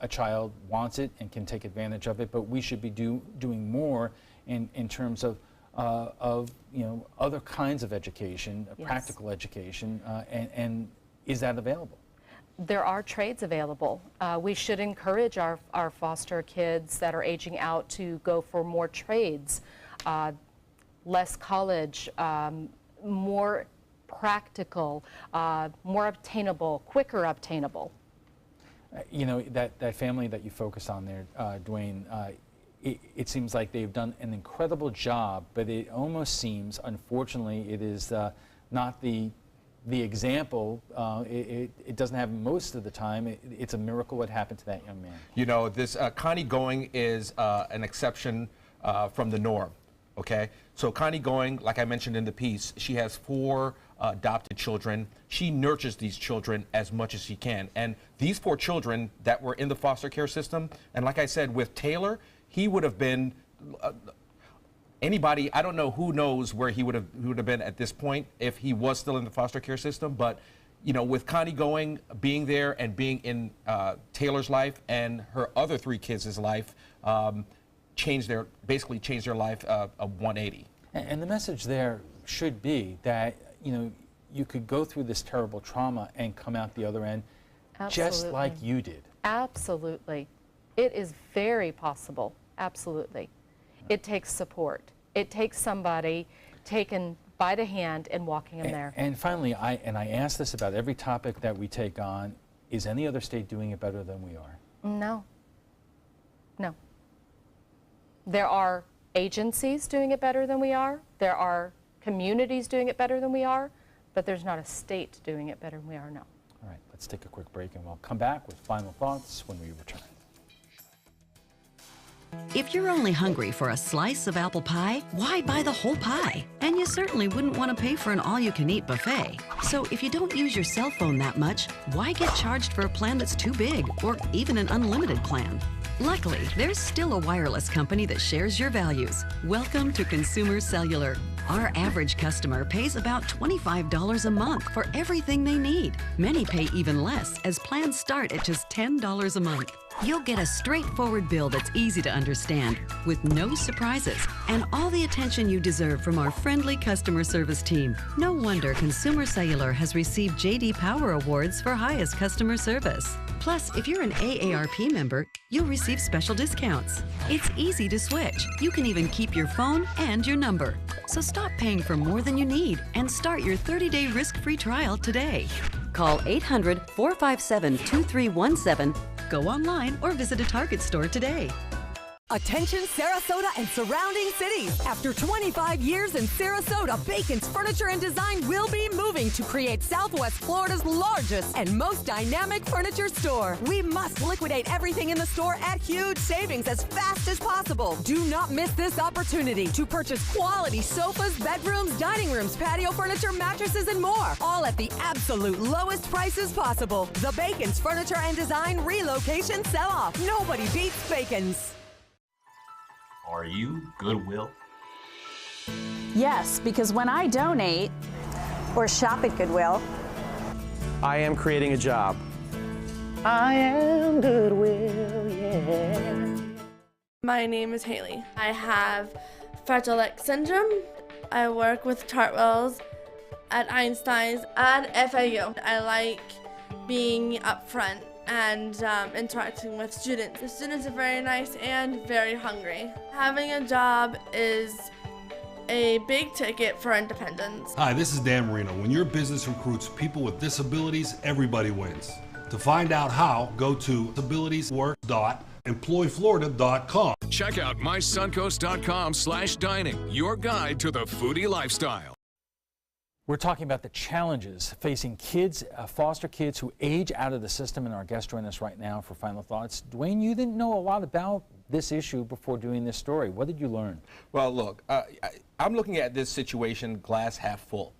a child wants it and can take advantage of it, but we should be doing more in terms of other kinds of education, practical education, and is that available? There are trades available. We should encourage our foster kids that are aging out to go for more trades, less college, more practical, more obtainable, quicker obtainable. That family that you focus on there, Dwayne, it seems like they've done an incredible job, but it almost seems, unfortunately, it is not the example. It doesn't happen most of the time. It's a miracle what happened to that young man. This Connie Going is an exception from the norm, okay? So Connie Going, like I mentioned in the piece, she has 4 adopted children. She nurtures these children as much as she can. And these 4 children that were in the foster care system, and like I said, with Taylor, he would have been anybody. I don't know who knows where he would have been at this point if he was still in the foster care system. But with Connie Going being there and being in Taylor's life and her other 3 kids' life, basically changed their life a 180. And the message there should be that you could go through this terrible trauma and come out the other end just like you did. Absolutely. It is very possible. Absolutely. It takes support. It takes somebody taken by the hand and walking them there. And finally, I ask this about every topic that we take on, is any other state doing it better than we are? No. No. There are agencies doing it better than we are. There are communities doing it better than we are, but there's not a state doing it better than we are, no. All right, let's take a quick break and we'll come back with final thoughts when we return. If you're only hungry for a slice of apple pie, why buy the whole pie? And you certainly wouldn't want to pay for an all-you-can-eat buffet. So if you don't use your cell phone that much, why get charged for a plan that's too big, or even an unlimited plan? Luckily, there's still a wireless company that shares your values. Welcome to Consumer Cellular. Our average customer pays about $25 a month for everything they need. Many pay even less, as plans start at just $10 a month. You'll get a straightforward bill that's easy to understand, with no surprises, and all the attention you deserve from our friendly customer service team. No wonder Consumer Cellular has received J.D. Power Awards for highest customer service. Plus, if you're an AARP member, you'll receive special discounts. It's easy to switch. You can even keep your phone and your number. So stop paying for more than you need and start your 30-day risk-free trial today. Call 800-457-2317 Go online or visit a Target store today. Attention Sarasota and surrounding cities. After 25 years in Sarasota, Bacon's Furniture and Design will be moving to create Southwest Florida's largest and most dynamic furniture store. We must liquidate everything in the store at huge savings as fast as possible. Do not miss this opportunity to purchase quality sofas, bedrooms, dining rooms, patio furniture, mattresses, and more. All at the absolute lowest prices possible. The Bacon's Furniture and Design relocation sell-off. Nobody beats Bacon's. Are you Goodwill? Yes, because when I donate or shop at Goodwill, I am creating a job. I am Goodwill, yeah. My name is Haley. I have Fragile X syndrome. I work with Chartwells at Einstein's and FAU. I like being up front and interacting with students. The students are very nice and very hungry. Having a job is a big ticket for independence. Hi, this is Dan Marino. When your business recruits people with disabilities, everybody wins. To find out how, go to disabilitieswork.employflorida.com. Check out mysuncoast.com/dining, your guide to the foodie lifestyle. We're talking about the challenges facing kids, foster kids who age out of the system, and our guest joining us right now for final thoughts. Dwayne, you didn't know a lot about this issue before doing this story. What did you learn? Well, look, I'm looking at this situation glass half full.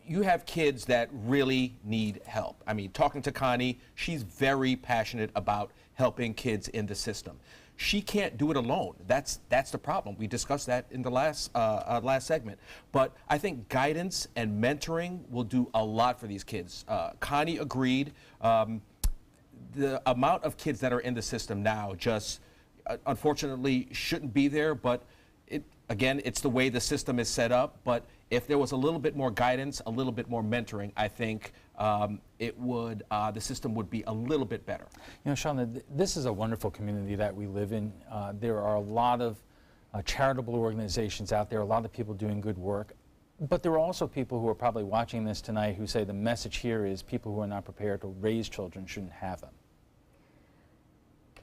You have kids that really need help. I mean, talking to Connie, she's very passionate about helping kids in the system. She can't do it alone. That's the problem. We discussed that in the last segment. But I think guidance and mentoring will do a lot for these kids. Connie agreed. The amount of kids that are in the system now just unfortunately shouldn't be there. But again, it's the way the system is set up. But if there was a little bit more guidance, a little bit more mentoring, I think the system would be a little bit better. You know, Shauna, this is a wonderful community that we live in. There are a lot of charitable organizations out there, a lot of people doing good work. But there are also people who are probably watching this tonight who say the message here is people who are not prepared to raise children shouldn't have them.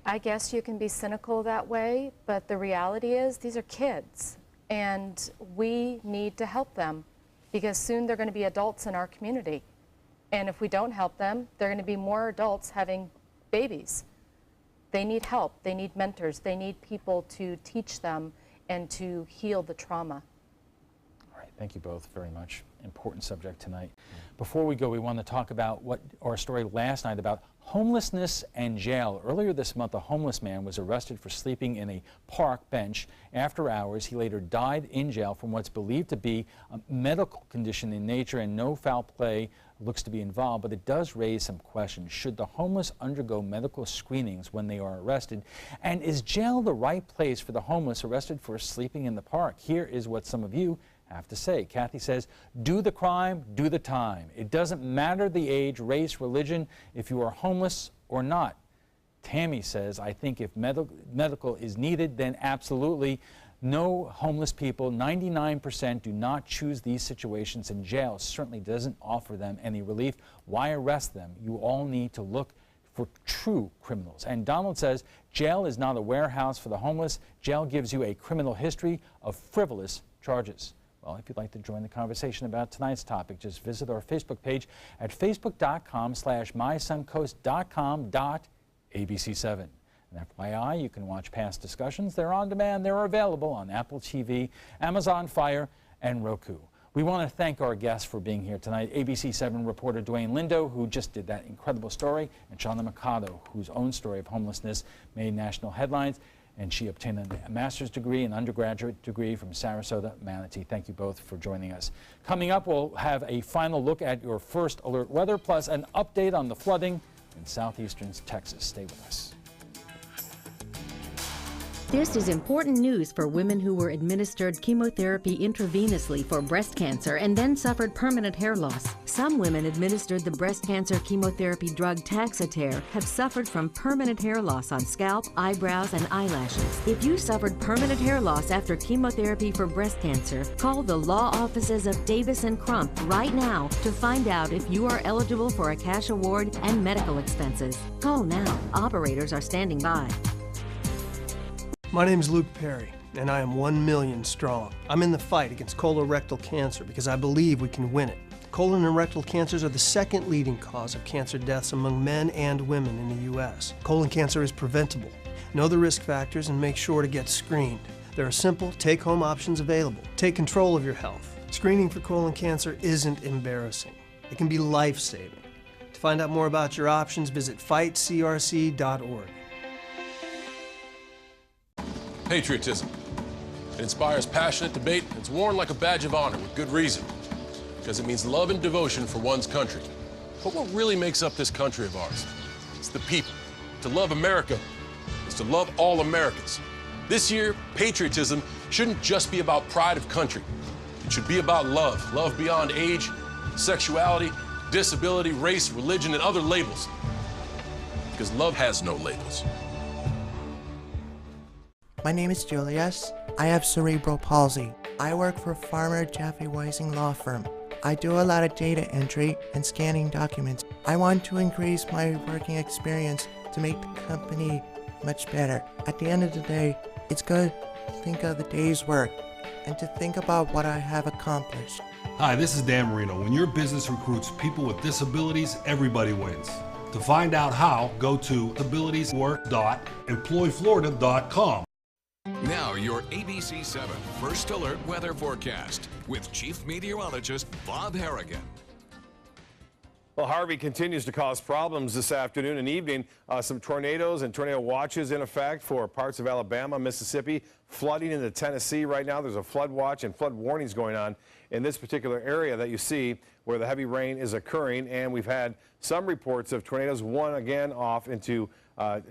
I guess you can be cynical that way, but the reality is these are kids, and we need to help them because soon they're going to be adults in our community. And if we don't help them, there are going to be more adults having babies. They need help. They need mentors. They need people to teach them and to heal the trauma. All right, thank you both very much. Important subject tonight. Before we go, we want to talk about our story last night about homelessness and jail. Earlier this month, a homeless man was arrested for sleeping in a park bench after hours. He later died in jail from what's believed to be a medical condition in nature, and no foul play looks to be involved, but it does raise some questions. Should the homeless undergo medical screenings when they are arrested? And is jail the right place for the homeless arrested for sleeping in the park? Here is what some of you have to say. Kathy says, do the crime, do the time. It doesn't matter the age, race, religion, if you are homeless or not. Tammy says, I think if medical is needed, then absolutely. No homeless people, 99% do not choose these situations, and jail certainly doesn't offer them any relief. Why arrest them? You all need to look for true criminals. And Donald says, jail is not a warehouse for the homeless. Jail gives you a criminal history of frivolous charges. Well, if you'd like to join the conversation about tonight's topic, just visit our Facebook page at facebook.com/mysuncoast.com.abc7. And FYI, you can watch past discussions. They're on demand. They're available on Apple TV, Amazon Fire, and Roku. We want to thank our guests for being here tonight. ABC7 reporter Dwayne Lindo, who just did that incredible story, and Shauna Mikado, whose own story of homelessness made national headlines. And she obtained a master's degree and undergraduate degree from Sarasota Manatee. Thank you both for joining us. Coming up, we'll have a final look at your first alert weather, plus an update on the flooding in southeastern Texas. Stay with us. This is important news for women who were administered chemotherapy intravenously for breast cancer and then suffered permanent hair loss. Some women administered the breast cancer chemotherapy drug Taxotere have suffered from permanent hair loss on scalp, eyebrows, and eyelashes. If you suffered permanent hair loss after chemotherapy for breast cancer, call the law offices of Davis & Crump right now to find out if you are eligible for a cash award and medical expenses. Call now. Operators are standing by. My name is Luke Perry, and I am 1 million strong. I'm in the fight against colorectal cancer because I believe we can win it. Colon and rectal cancers are the second leading cause of cancer deaths among men and women in the U.S. Colon cancer is preventable. Know the risk factors and make sure to get screened. There are simple, take-home options available. Take control of your health. Screening for colon cancer isn't embarrassing. It can be life-saving. To find out more about your options, visit fightcrc.org. Patriotism. It inspires passionate debate. It's worn like a badge of honor with good reason, because it means love and devotion for one's country. But what really makes up this country of ours? It's the people. To love America is to love all Americans. This year, patriotism shouldn't just be about pride of country. It should be about love. Love beyond age, sexuality, disability, race, religion, and other labels. Because love has no labels. My name is Julius. I have cerebral palsy. I work for Farmer Jeffy Weising Law Firm. I do a lot of data entry and scanning documents. I want to increase my working experience to make the company much better. At the end of the day, it's good to think of the day's work and to think about what I have accomplished. Hi, this is Dan Marino. When your business recruits people with disabilities, everybody wins. To find out how, go to abilitieswork.employflorida.com. Now your ABC 7 First Alert weather forecast with Chief Meteorologist Bob Harrigan. Well, Harvey continues to cause problems this afternoon and evening. Some tornadoes and tornado watches in effect for parts of Alabama, Mississippi, flooding into Tennessee right now. There's a flood watch and flood warnings going on in this particular area that you see where the heavy rain is occurring. And we've had some reports of tornadoes, one again off into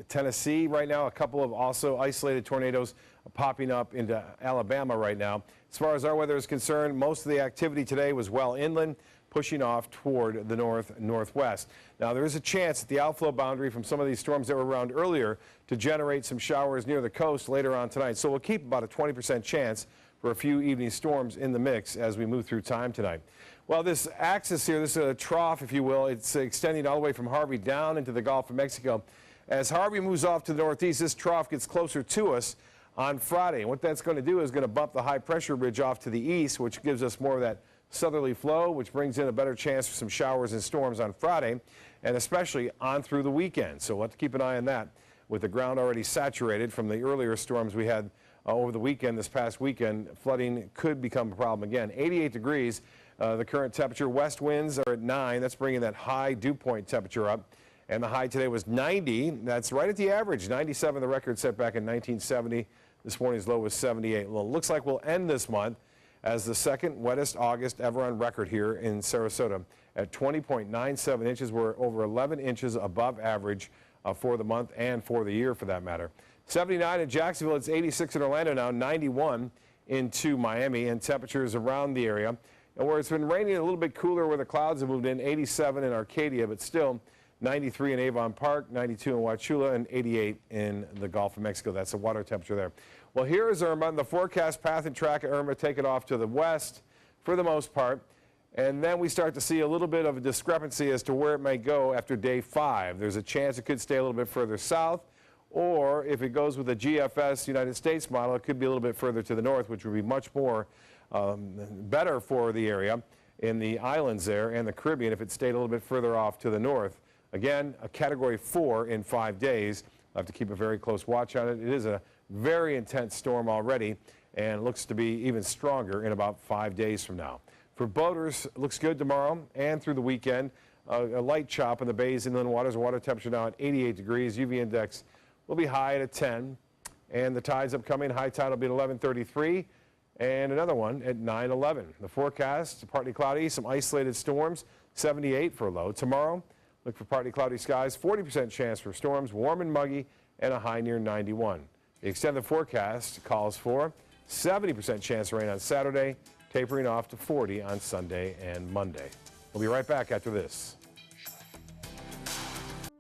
Tennessee right now, a couple of also isolated tornadoes popping up into Alabama right now. As far as our weather is concerned, most of the activity today was well inland, pushing off toward the northwest. Now there is a chance at the outflow boundary from some of these storms that were around earlier to generate some showers near the coast later on tonight. So we'll keep about a 20% chance for a few evening storms in the mix as we move through time tonight. Well, this axis here, this trough, if you will, it's extending all the way from Harvey down into the Gulf of Mexico. As Harvey moves off to the northeast, this trough gets closer to us on Friday. And what that's going to do is going to bump the high pressure ridge off to the east, which gives us more of that southerly flow, which brings in a better chance for some showers and storms on Friday, and especially on through the weekend. So we'll have to keep an eye on that with the ground already saturated from the earlier storms we had over the weekend. This past weekend, flooding could become a problem again. 88 degrees, the current temperature. West winds are at 9. That's bringing that high dew point temperature up. And the high today was 90. That's right at the average. 97, the record set back in 1970. This morning's low was 78. Well, it looks like we'll end this month as the second wettest August ever on record here in Sarasota at 20.97 inches. We're over 11 inches above average for the month and for the year for that matter. 79 in Jacksonville. It's 86 in Orlando now, 91 into Miami, and temperatures around the area. And where it's been raining a little bit cooler where the clouds have moved in, 87 in Arcadia, but still 93 in Avon Park, 92 in Wauchula, and 88 in the Gulf of Mexico. That's the water temperature there. Well, here is Irma. The forecast path and track of Irma take it off to the west for the most part. And then we start to see a little bit of a discrepancy as to where it may go after day 5. There's a chance it could stay a little bit further south, or if it goes with the GFS United States model, it could be a little bit further to the north, which would be much more better for the area in the islands there and the Caribbean if it stayed a little bit further off to the north. Again, a Category 4 in 5 days. I'll have to keep a very close watch on it. It is a very intense storm already and looks to be even stronger in about 5 days from now. For boaters, it looks good tomorrow and through the weekend. A light chop in the bays, inland waters. Water temperature now at 88 degrees. UV index will be high at a 10. And the tides upcoming, high tide will be at 11:33 and another one at 9:11. The forecast, partly cloudy, some isolated storms, 78 for a low. Tomorrow, look for partly cloudy skies, 40% chance for storms, warm and muggy, and a high near 91. The extended forecast calls for 70% chance of rain on Saturday, tapering off to 40 on Sunday and Monday. We'll be right back after this.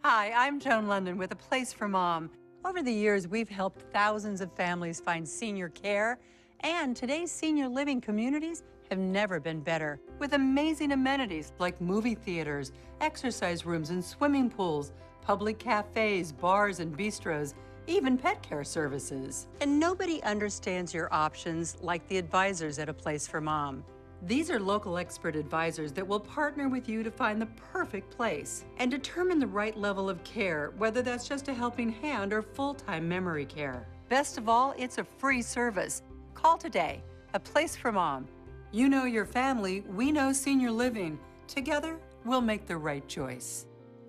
Hi, I'm Joan London with A Place for Mom. Over the years, we've helped thousands of families find senior care, and today's senior living communities have never been better, with amazing amenities like movie theaters, exercise rooms and swimming pools, public cafes, bars and bistros, even pet care services. And nobody understands your options like the advisors at A Place for Mom. These are local expert advisors that will partner with you to find the perfect place and determine the right level of care, whether that's just a helping hand or full-time memory care. Best of all, it's a free service. Call today. A Place for Mom. You know your family, we know senior living. Together, we'll make the right choice.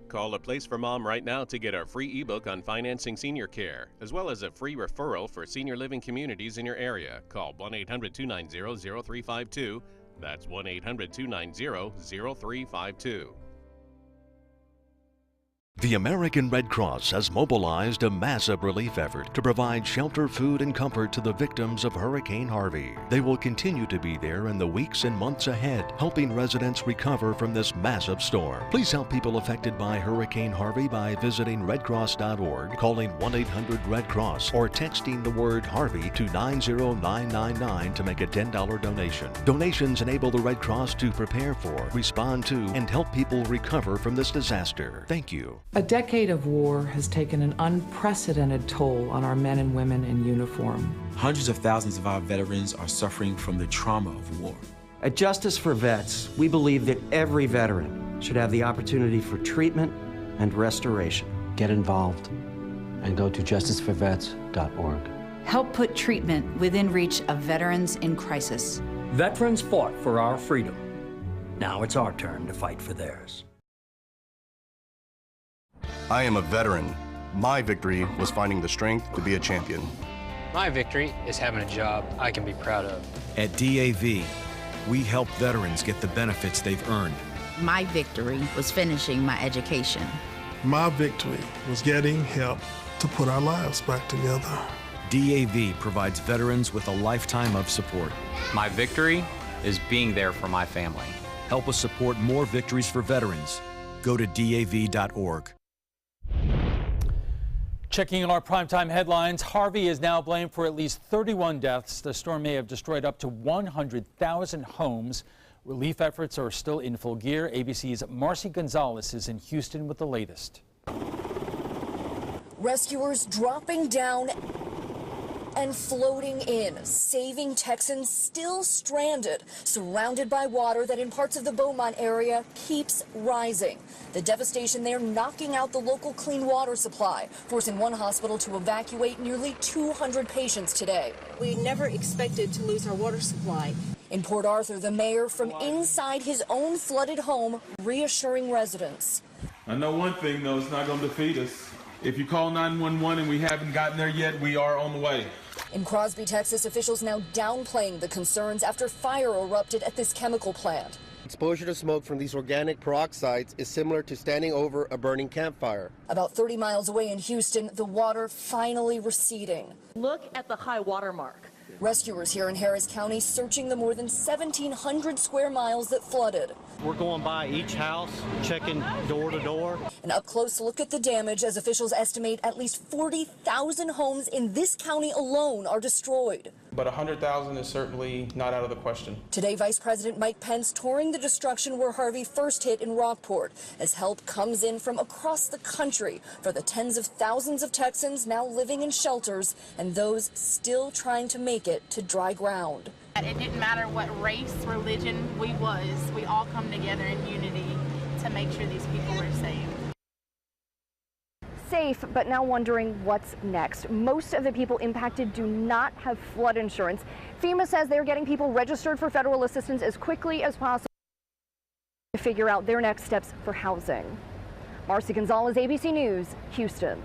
Call A Place for Mom right now to get our free ebook on financing senior care, as well as a free referral for senior living communities in your area. Call 1-800-290-0352. That's 1-800-290-0352. The American Red Cross has mobilized a massive relief effort to provide shelter, food, and comfort to the victims of Hurricane Harvey. They will continue to be there in the weeks and months ahead, helping residents recover from this massive storm. Please help people affected by Hurricane Harvey by visiting redcross.org, calling 1-800-RED-CROSS, or texting the word Harvey to 90999 to make a $10 donation. Donations enable the Red Cross to prepare for, respond to, and help people recover from this disaster. Thank you. A decade of war has taken an unprecedented toll on our men and women in uniform. Hundreds of thousands of our veterans are suffering from the trauma of war. At Justice for Vets, we believe that every veteran should have the opportunity for treatment and restoration. Get involved and go to justiceforvets.org. Help put treatment within reach of veterans in crisis. Veterans fought for our freedom. Now it's our turn to fight for theirs. I am a veteran. My victory was finding the strength to be a champion. My victory is having a job I can be proud of. At DAV, we help veterans get the benefits they've earned. My victory was finishing my education. My victory was getting help to put our lives back together. DAV provides veterans with a lifetime of support. My victory is being there for my family. Help us support more victories for veterans. Go to DAV.org. Checking our primetime headlines, Harvey is now blamed for at least 31 deaths. The storm may have destroyed up to 100,000 homes. Relief efforts are still in full gear. ABC's Marcy Gonzalez is in Houston with the latest. Rescuers dropping down and floating in, saving Texans still stranded, surrounded by water that in parts of the Beaumont area keeps rising. The devastation there knocking out the local clean water supply, forcing one hospital to evacuate nearly 200 patients today. We never expected to lose our water supply. In Port Arthur, the mayor from inside his own flooded home reassuring residents. I know one thing, though, it's not going to defeat us. If you call 911 and we haven't gotten there yet, we are on the way. In Crosby, Texas, officials now downplaying the concerns after fire erupted at this chemical plant. Exposure to smoke from these organic peroxides is similar to standing over a burning campfire. About 30 miles away in Houston, the water finally receding. Look at the high water mark. Rescuers here in Harris County searching the more than 1,700 square miles that flooded. We're going by each house, checking door to door. An up-close look at the damage as officials estimate at least 40,000 homes in this county alone are destroyed. But 100,000 is certainly not out of the question. Today, Vice President Mike Pence touring the destruction where Harvey first hit in Rockport as help comes in from across the country for the tens of thousands of Texans now living in shelters and those still trying to make it to dry ground. It didn't matter what race, religion we all come together in unity to make sure these people are safe. Safe, but now wondering what's next. Most of the people impacted do not have flood insurance. FEMA says they're getting people registered for federal assistance as quickly as possible to figure out their next steps for housing. Marcy Gonzalez, ABC News, Houston.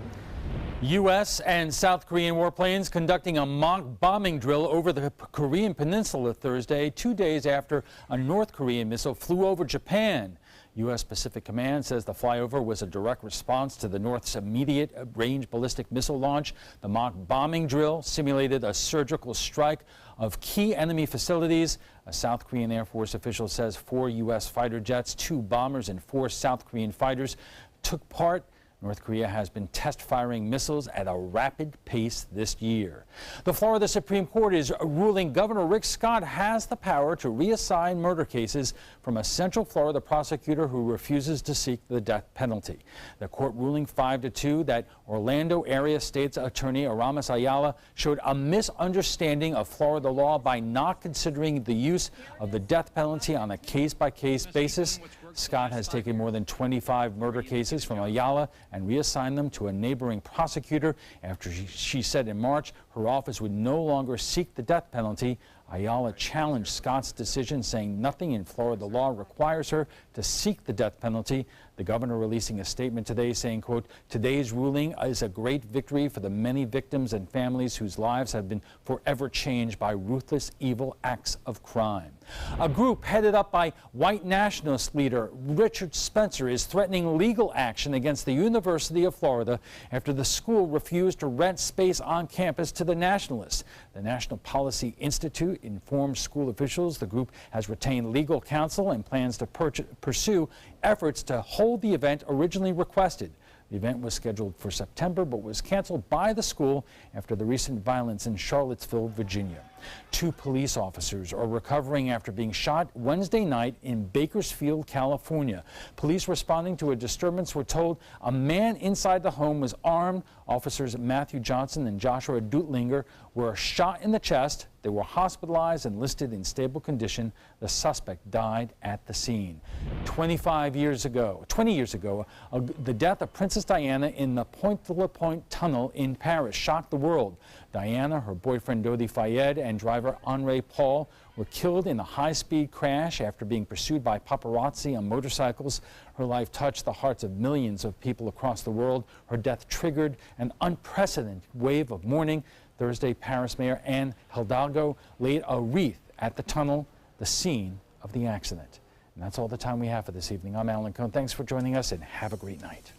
U.S. and South Korean warplanes conducting a mock bombing drill over the Korean Peninsula Thursday, 2 days after a North Korean missile flew over Japan. U.S. Pacific Command says the flyover was a direct response to the North's immediate range ballistic missile launch. The mock bombing drill simulated a surgical strike of key enemy facilities. A South Korean Air Force official says 4 U.S. fighter jets, 2 bombers, and 4 South Korean fighters took part. North Korea has been test firing missiles at a rapid pace this year. The Florida Supreme Court is ruling Governor Rick Scott has the power to reassign murder cases from a Central Florida prosecutor who refuses to seek the death penalty. The court ruling 5-2 that Orlando area state's attorney Aramis Ayala showed a misunderstanding of Florida law by not considering the use of the death penalty on a case-by-case basis. Scott has taken more than 25 murder cases from Ayala and reassigned them to a neighboring prosecutor after she said in March her office would no longer seek the death penalty. Ayala challenged Scott's decision, saying nothing in Florida law requires her to seek the death penalty. The governor releasing a statement today saying, quote, "Today's ruling is a great victory for the many victims and families whose lives have been forever changed by ruthless, evil acts of crime." A group headed up by white nationalist leader Richard Spencer is threatening legal action against the University of Florida after the school refused to rent space on campus to the nationalists. The National Policy Institute informed school officials the group has retained legal counsel and plans to pursue efforts to hold the event originally requested. The event was scheduled for September but was canceled by the school after the recent violence in Charlottesville, Virginia. 2 police officers are recovering after being shot Wednesday night in Bakersfield, California. Police responding to a disturbance were told a man inside the home was armed. Officers Matthew Johnson and Joshua Dutlinger were shot in the chest. They were hospitalized and listed in stable condition. The suspect died at the scene. 20 years ago, the death of Princess Diana in the Pointe de la Pointe tunnel in Paris shocked the world. Diana, her boyfriend Dodi Fayed, and driver Henri Paul were killed in a high-speed crash after being pursued by paparazzi on motorcycles. Her life touched the hearts of millions of people across the world. Her death triggered an unprecedented wave of mourning. Thursday, Paris Mayor Anne Hidalgo laid a wreath at the tunnel, the scene of the accident. And that's all the time we have for this evening. I'm Alan Cohn. Thanks for joining us and have a great night.